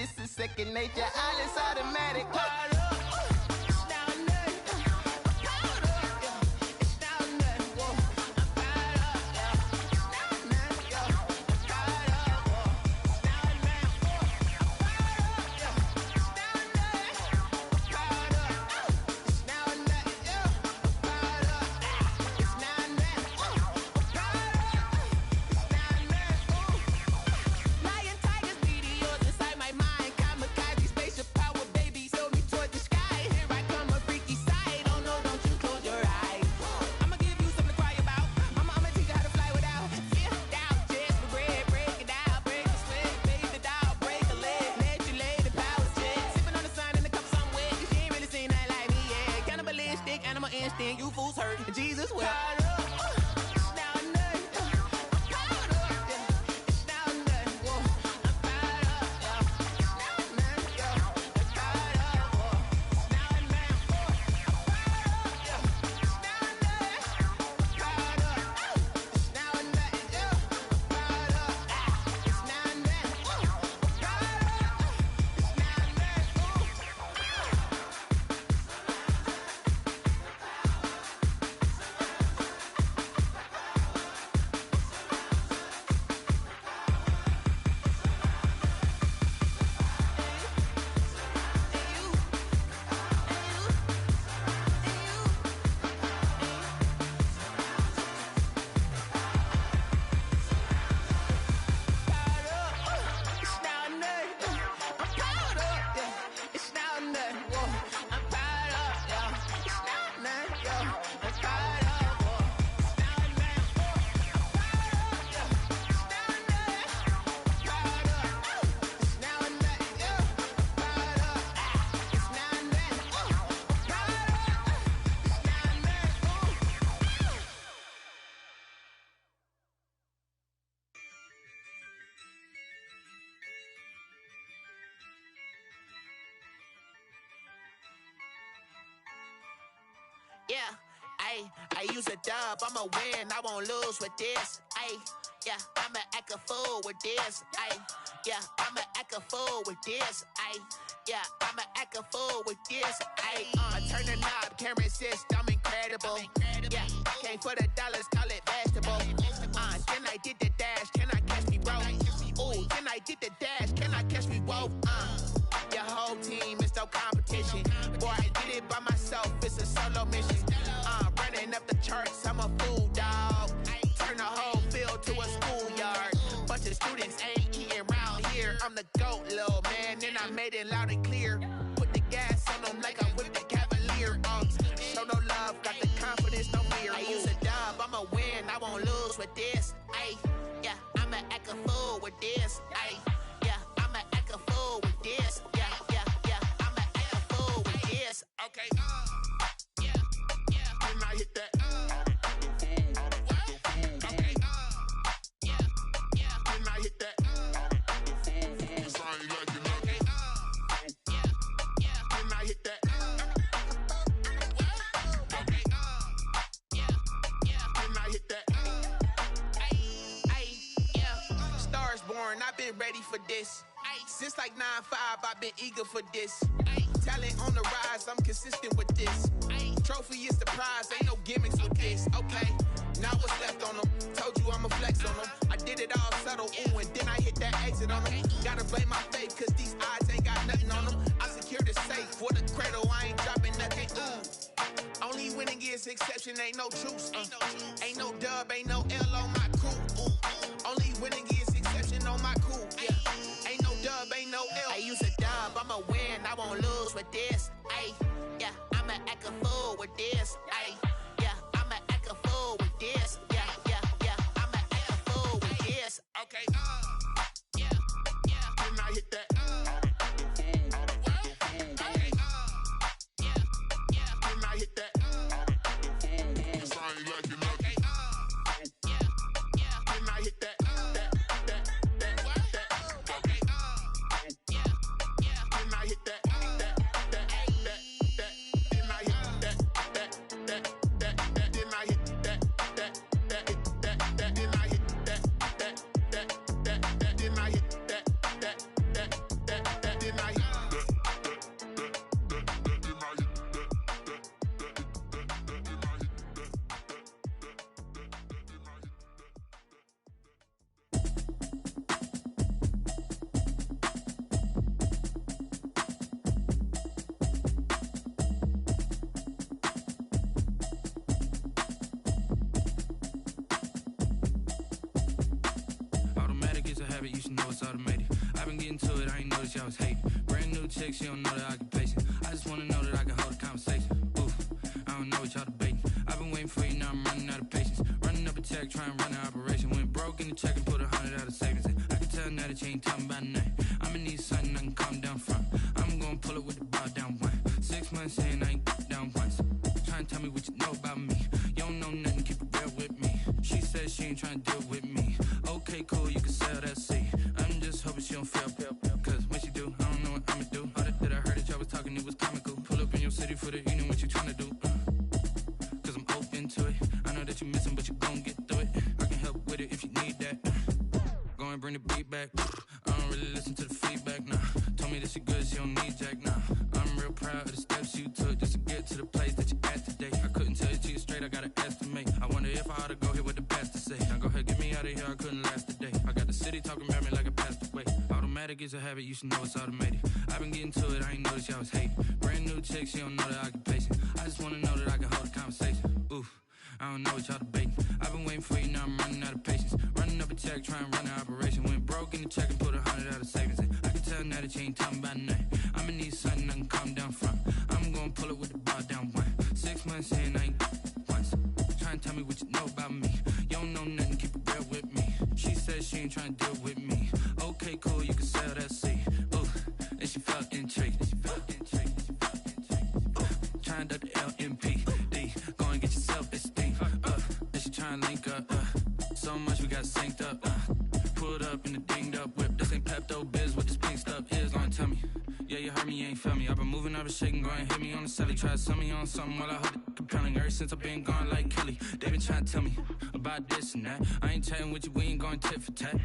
the second nature, all is automatic. You fools hurt, Jesus will. Yeah, I use a dub, I'ma win, I won't lose with this. Yeah, I'ma act a fool with this. Yeah, I'ma act a fool with this. Yeah, I'ma act a fool with this. Turn the knob, camera assist, I'm incredible. Yeah, came for the dollars, call it vegetable. Then I did the dash, can I catch me, bro? Ooh, then I did the dash, can I catch me, whoa? Your whole team is no competition. Boy, I did it by myself, it's a solo mission. Running up the charts, I'm a fool, dog. Turn the whole field to a schoolyard. Bunch of students ain't eating round here. I'm the GOAT, little man, and I made it loud and clear. Put the gas on them like I'm with the Cavalier. Show no love, got the confidence, no fear. I use a dub, I'ma win, I won't lose with this. Yeah, I'ma act a fool with this. Yeah, I'ma act a fool with this. Yeah, I'ma act a fool with this. Okay, yeah, can I hit that? Okay, yeah, can I hit that? Can I hit that? Okay, can I hit that? been ready for this. Since like 9-5, I've been eager for this. Talent on the rise, I'm consistent with this. Trophy is the prize, ain't no gimmicks with this. Okay, now what's left on them? Told you I'ma flex on them. I did it all subtle, ooh, and then I hit that exit on them. Gotta blame my faith, cause these odds ain't got nothing on them. I secure the safe for the cradle, I ain't dropping nothing, ooh. Only winning is exception, ain't no truce. Ain't no dub, ain't no L on my crew. Only winning is exception on my crew. Yeah. Ain't no dub, ain't no L. I use a dub, I'ma win, I won't lose with this. Ay, yeah, I'ma act a fool with this. Ay, yeah, I'ma act a fool with this. Yeah, yeah, yeah, I'ma act a fool with this. Okay, yeah, yeah. Then I hit that. Okay, yeah, yeah. Then I hit that. Cause I ain't liking nothing. Okay, yeah, yeah. Then I hit that. You should know it's automated. I've been getting to it, I ain't noticed y'all was hating. Brand new chick, she don't know the occupation. I just wanna know that I can hold a conversation. Oof, I don't know what y'all debating. I've been waiting for you, now I'm running out of patience. Running up a check, trying to run an operation. Went broke in the check and put 100 out of savings in. I can tell now that you ain't talking about nothing. I'ma need something I can calm down from. I'm gonna pull it with the bar down one. 6 months in, I ain't down once. Trying to tell me what you know about me. You don't know nothing, keep it real with me. She said she ain't trying to deal with me. Okay, cool, you can sell that seat. I'm just hoping she don't fail, cause when she do, I don't know what I'ma do. All that I heard that y'all was talking, it was comical. Pull up in your city for the evening, what you tryna do? Cause I'm open to it. I know that you missing, but you gon' get through it. I can help with it if you need that. Go and bring the beat back. I don't really listen to the feedback, nah. Told me that she good, she don't need jack, nah. I'm real proud of the steps you took just to get to the place that you at today. I couldn't tell you to you straight, I gotta estimate. I wonder if I ought to go here with the pastor say. Now go ahead, get me out of here, I couldn't last a day. I got the city talking about me like a passed away. Automatic is a habit, you should know it's automated. I've been getting to it, I ain't noticed y'all was hating. Brand new chick, she don't know the occupation. I just wanna know that I can hold a conversation. Oof, I don't know what y'all debating. I've been waiting for you, now I'm running out of patience. Running up a check, trying to run an operation. Went broke in the check and put 100 out of savings in. I can tell now that you ain't talking about nothing. I'ma need something I can calm down from. I'm gonna pull it with the bar down one. 6 months in, I ain't once. Trying to tell me what you know about me. You don't know nothing, keep it real with me. She said she ain't trying to deal with me. Okay, cool, you can sell that seat. Ooh, and she felt intrigued. Trying to duck the LMPD. Go and get your self-esteem. And she trying to link up. So much we got synced up. Pulled up in the dinged up whip. This ain't Pepto-Biz, what this pink stuff is. Gonna tell me. Yeah, you heard me, you ain't felt me. I've been moving, I've been shaking, go and hit me on the celly. Try to sell me on something while I hold it compelling. Ever since I've been gone like Kelly, they been trying to tell me about this and that. I ain't chatting with you, we ain't going tit for tat.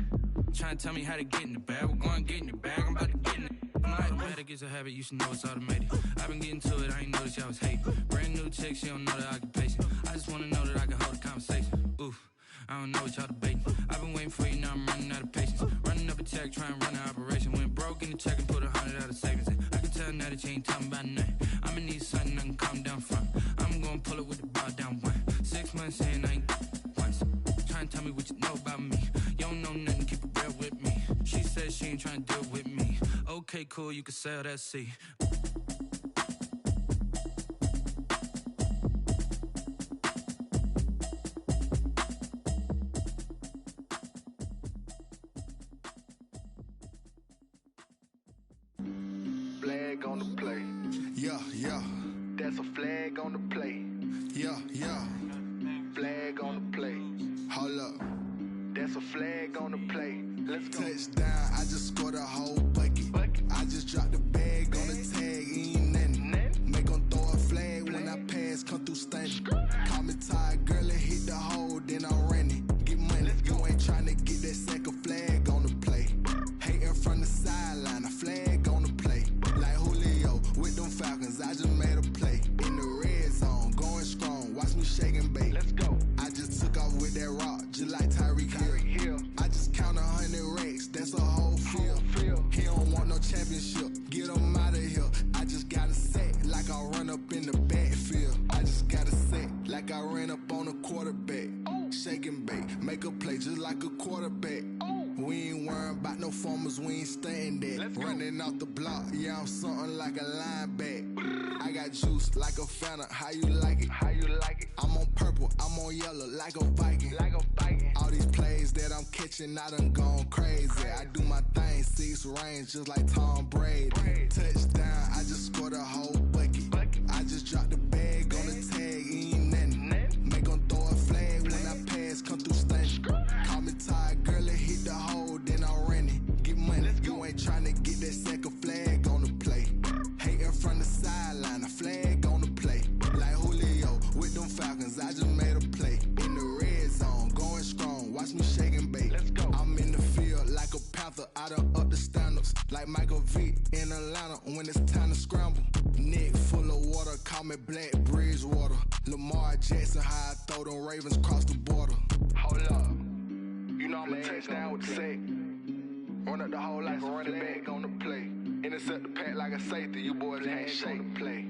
Trying to tell me how to get in the bag, we're going to get in the bag, I'm about to get in it. Automatic is a habit, you should know it's automated. I've been getting to it, I ain't noticed y'all was hating. Brand new chick, she don't know the occupation. I just wanna know that I can hold a conversation. Oof, I don't know what y'all debating. I've been waiting for you, now I'm running out of patience. Running up a check, trying to run an operation. Went broke in the check and put 100 out of savings in. I can tell now that you ain't talking about nothing. I'ma need something I can calm down from. I'm gonna pull it with the bar down one. 6 months in, I ain't once. Trying to tell me what you know about me. You don't know nothing, keep it real with me. She said she ain't trying to deal with me. Okay, cool, you can sell that seat. Flag on the play. Yeah, yeah. That's a flag on the play. Yeah, yeah. Flag on the play. Hold up. That's a flag on the play. Let's go. Touchdown, I just scored a whole bucket. I just dropped the bag on the tag, ain't nothing. Make 'em throw a flag when I pass, come through stunning. Call me tired, girl, and hit the hole, then I ran it. Get money, you ain't tryna get that second flag on the play. make a play just like a quarterback. We ain't worrying about no formers, we ain't staying there. Running off the block, yeah, I'm something like a linebacker. I got juice like a Fanta, how you like it? How you like it? I'm on purple, I'm on yellow, like a Viking. Like a Viking. All these plays that I'm catching, I done gone crazy. I do my thing, 6 range, just like Tom Brady. Touchdown, I just scored a whole bucket. I just dropped the bag on the tag, ain't nothing. Make 'em throw a flag when I pass, come through stunning. Call me tired, girl, it hit the hole, then I ran it. Get money, you ain't tryna get that second flag on the play. Hating from the sideline, a flag on the play. Like Julio with them Falcons, I just made a play. In the red zone, going strong, watch me shake and bake. I'm in the field like a panther, I done up the standards. Like Michael Vick in Atlanta when it's time to scramble. Neck full of water, call me Black Bridgewater. Lamar Jackson, how I throw them Ravens across the border. Hold up, you know I'm a touchdown with the sack. Run up the hole like a running back on the play. Intercept the pack like a safety, you boys ain't shake. Play.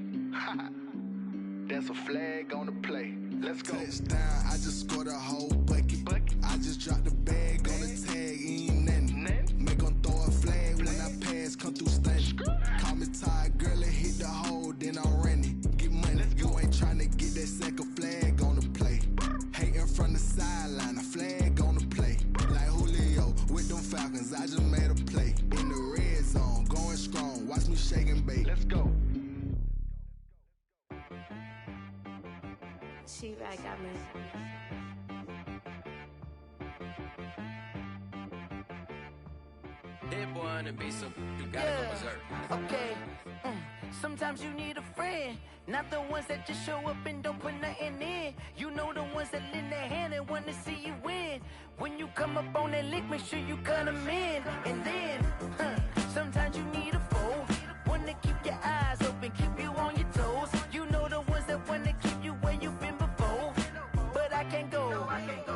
That's a flag on the play. Let's go. Touchdown, I just scored a whole bucket. I just dropped the bag on the tag, ain't nothing. Make 'em throw a flag when I pass, come through stunning. Call me tired, girl, it hit the hole, then I ran it. Get money, you ain't tryna get that second flag on the play. Hating from the sideline, a flag on the play. Like Julio with them Falcons, I just made a play. In the red zone, going strong, watch me shake and bake. Let's go. She-Rag got me. That boy on the beat, so you gotta go berserk. Okay. Sometimes you need a friend, not the ones that just show up and don't put nothing in. You know the ones that lend their hand and want to see you win. When you come up on that lick, make sure you cut them in. And then, sometimes you need a foe, one to keep your eyes open, keep you on your toes. You know the ones that want to keep you where you've been before. But I can't go,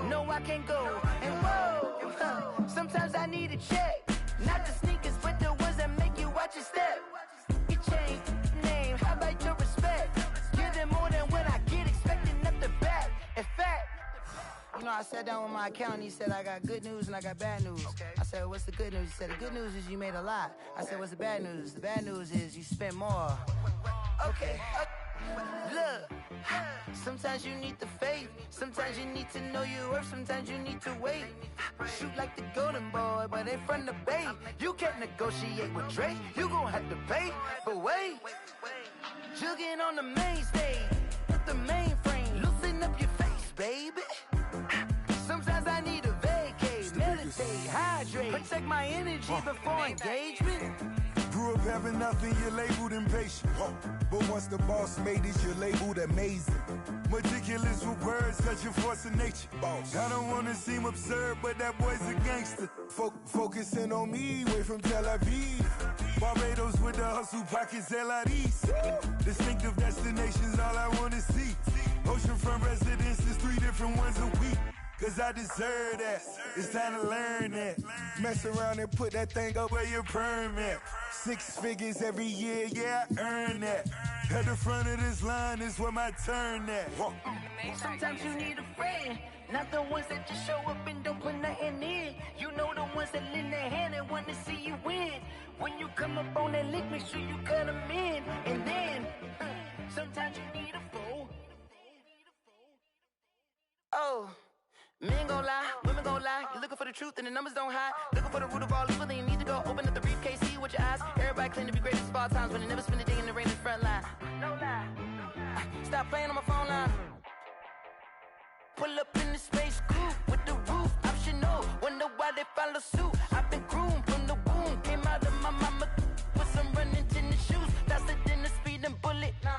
no I can't go. And whoa, sometimes I need a check. Not the sneakers, but the ones that make you watch your step. You change name, how about your respect? Give them more than what I get, expecting nothing back. In fact, you know, I sat down with my accountant, he said, I got good news and I got bad news. I said, what's the good news? He said, the good news is you made a lot. I said, what's the bad news? The bad news is you spent more. Okay. Look, sometimes you need the faith, sometimes you need to know your worth, sometimes you need to wait. Shoot like the golden boy, but in front of the bay. You can't negotiate with Drake, you gon' have to pay. But wait, jugging on the main stage, with the mainframe, loosen up your face, baby. Sometimes I need a vacate, meditate, hydrate, protect my energy before engagement. Grew up having nothing, you're labeled impatient. But once the boss made it, you're labeled amazing. Meticulous with words, such a force of nature. I don't wanna seem absurd, but that boy's a gangster. Focusing on me, way from Tel Aviv. Barbados with the hustle pockets, LIDs. Distinctive destinations, all I wanna see. Oceanfront residences, 3 different ones a week. Cause I deserve that, it's time to learn that. Mess around and put that thing up where your permit. 6 figures every year, yeah, I earn that. At the front of this line is where my turn at. Sometimes you need a friend, not the ones that just show up and don't put nothing in. You know the ones that lend their hand and want to see you win. When you come up on that lick, make sure you cut them in. And then, sometimes you need a foe. Oh. Men gon' lie, women gon' lie. You're looking for the truth and the numbers don't hide. Looking for the root of all evil, then you need to go open up the briefcase, see with your eyes. Everybody claim to be greatest of all times, but they never spend a day in the rain in the front line. No lie. Stop playing on my phone line. Pull up in the space coupe with the roof optional. Wonder why they follow suit. I've been groomed from the womb. Came out of my mama with some running tennis shoes. Faster than the speeding bullet. Nah,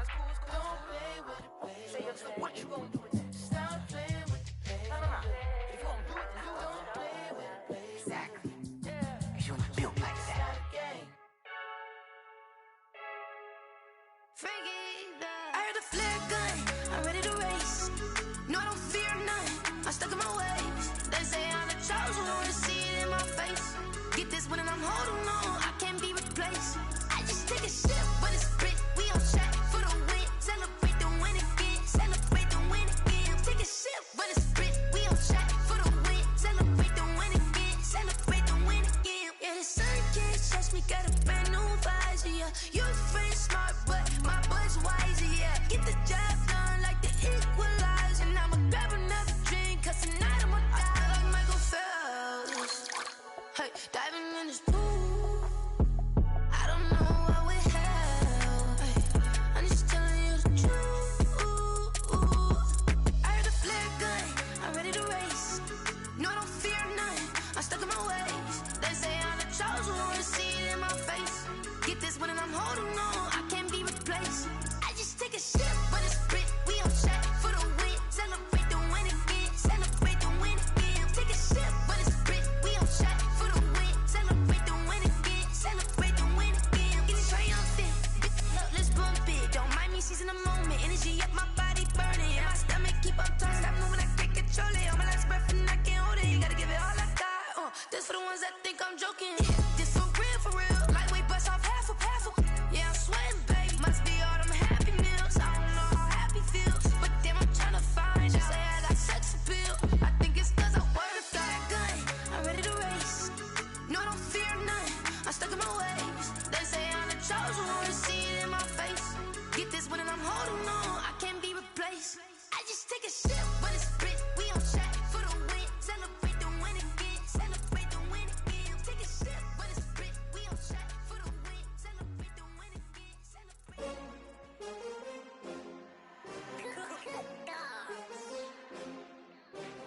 it's cool, it's cool. Don't play with it, baby. Say so what you gon' do with it? Stop playing with it. If you gon' do it, then don't play with it, baby. Exactly. Cause you're not built like that. I heard a flare gun, I'm ready to race. No, I don't fear none, I'm stuck in my ways. They say I'm the chosen one, see it in my face. Get this one and I'm holding on, I can't be replaced. I just take a sip, but it's spit. We on shot for the win. Celebrate the win again, celebrate the win again. Take a sip, but it's spit. We on shot for the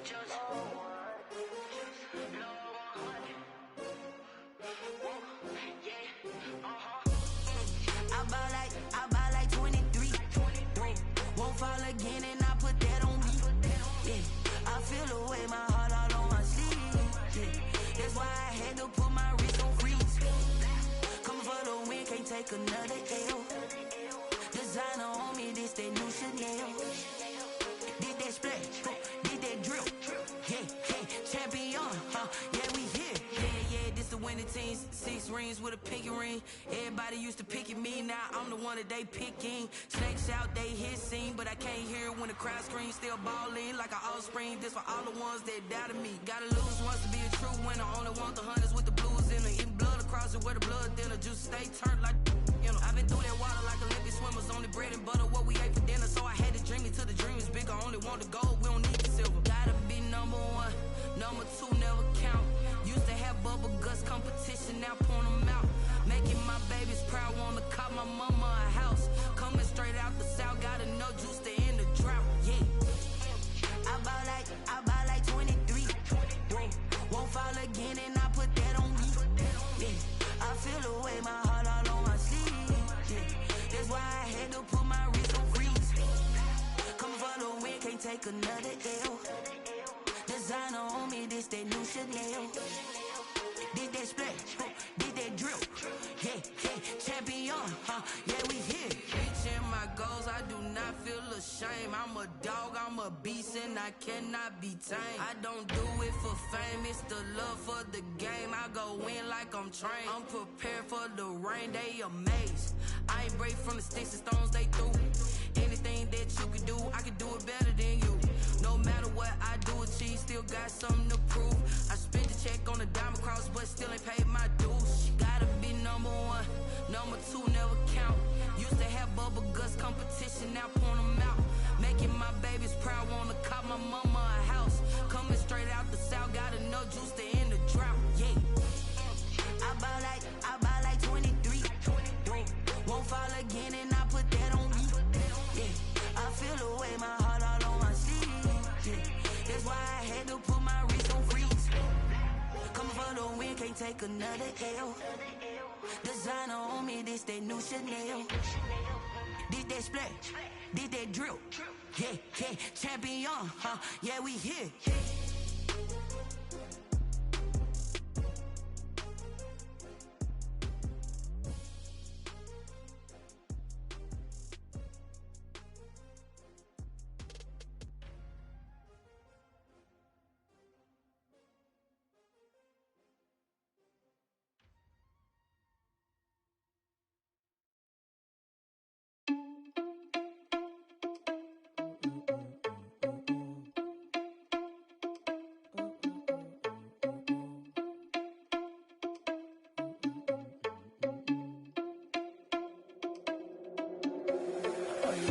I buy like 23. Won't fall again and I put that on me. Yeah, I feel away my heart all on my sleeve. Yeah, that's why I had to put my wrist on freeze. Coming for the win, can't take another L. Designer on me, this that new Chanel. Did that splash, did that drill. Yeah, champion, yeah, we here. Yeah, this the winning team. 6 rings with a pinky ring. Everybody used to picking me, now I'm the one that they picking. Snakes out, they hit scene, but I can't hear when the crowd screams. Still balling like an offspring. This for all the ones that doubted me. Gotta lose once to be a true winner. Only want the hunters with the blues in it. Eating blood across it where the blood dinner. Juice stay turned like, you know. I've been through that water like Olympic swimmers. Only bread and butter, what we ate for dinner. So I had to dream it till the dream is bigger. Only want the gold, we don't need the silver. Gotta be number 1, number 2 never count. Used to have bubble guts competition, now point them out. Making my babies proud, wanna call my mama a house. Coming straight out the south, gotta know juice to end the drought. Yeah, I buy like 23. Won't fall again and I put that on me. Yeah, I feel away my heart all on my sleeve. Yeah, that's why I had to put my wrist on freeze. Coming for the win, can't take another L. Designer on me, this that new Chanel. Did that splash, did that drill. Yeah, champion, yeah, we here. Reaching my goals, I do not feel ashamed. I'm a dog, I'm a beast, and I cannot be tamed. I don't do it for fame, it's the love for the game. I go in like I'm trained. I'm prepared for the rain, they amazed. I ain't break from the sticks and stones they threw. Anything that you can do, I can do it better than you. No matter what I do, achieve, still got something to prove. I spent the check on the diamond cross, but still ain't paid my dues. Gotta be number 1, number 2 never count. Used to have bubble guts competition, now point them out. Making my babies proud, wanna call my mama a house. Coming straight out the south, gotta know juice to end the drought. Yeah, I buy like 23. Won't fall again and I put that on me. Yeah, I feel away my heart all on my sleeve. Yeah, that's why I had to put my wrist on freeze. Coming for the win, can't take another L. Designer on me, this that new Chanel. Did that splash, did that drill. Yeah, champion, yeah, we here.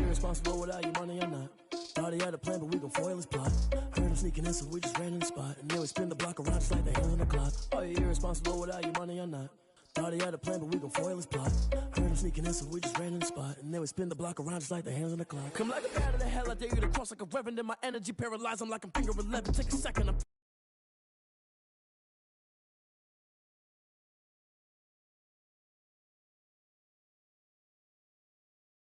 Responsible without your money or not. Thought he had a plan, but we gon' foil his plot. Heard him sneaking in, so we just ran in the spot. And then we spin the block around just like the hands on the clock. Are you irresponsible without your money or not? Thought he had a plan, but we gon' foil his plot. Heard him sneaking in, so we just ran in the spot. And then we spin the block around just like the hands on the clock. Come like a bat in the hell, I dare you to cross like a reverend. And my energy paralyzed, I'm like I'm finger 11. Take a second, I'm